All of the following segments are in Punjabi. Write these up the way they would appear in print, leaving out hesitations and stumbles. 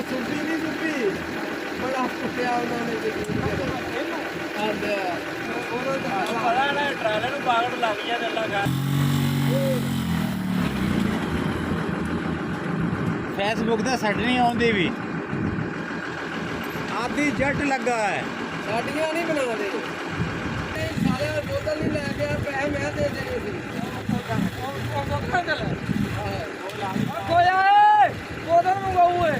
ਸੁੱਪੀ ਨਹੀਂ ਸੁੱਪੀ ਬੜਾ ਕੁੱਟਿਆ ਉਹਨਾਂ ਨੇ ਪਤਾ ਨਾ ਟਰਾਲੇ ਨੂੰ ਪਾਗੜ ਲੱਗ ਗਿਆ ਤੇ ਅੱਲਾ ਕਰ ਫੇਸਬੁੱਕ ਤੇ ਸੱਟ ਨਹੀਂ ਆਉਂਦੀ ਵੀ ਆਦੀ ਜੱਟ ਲੱਗਾ ਹੈ ਸਾਡੀਆਂ ਨਹੀਂ ਬਣਾਉਂਦੇ ਸਾਰੇ ਬੋਤਲ ਨਹੀਂ ਲੈ ਗਿਆ ਪੈਸੇ ਮੈਂ ਦੇ ਦੇਣੇ ਸੀ ਖੋਇਆ ਏ ਬੋਤਲ ਮੰਗਾਉ ਏ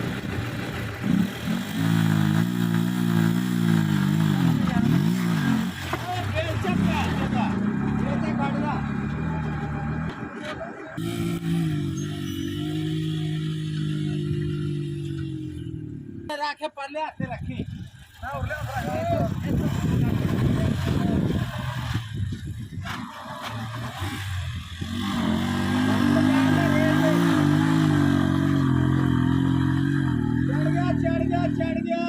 ਰੱਖ ਪਰਲੇ ਹੱਥੇ ਰੱਖੀ ਨਾ ਉਰਲੇ ਚੜ ਗਿਆ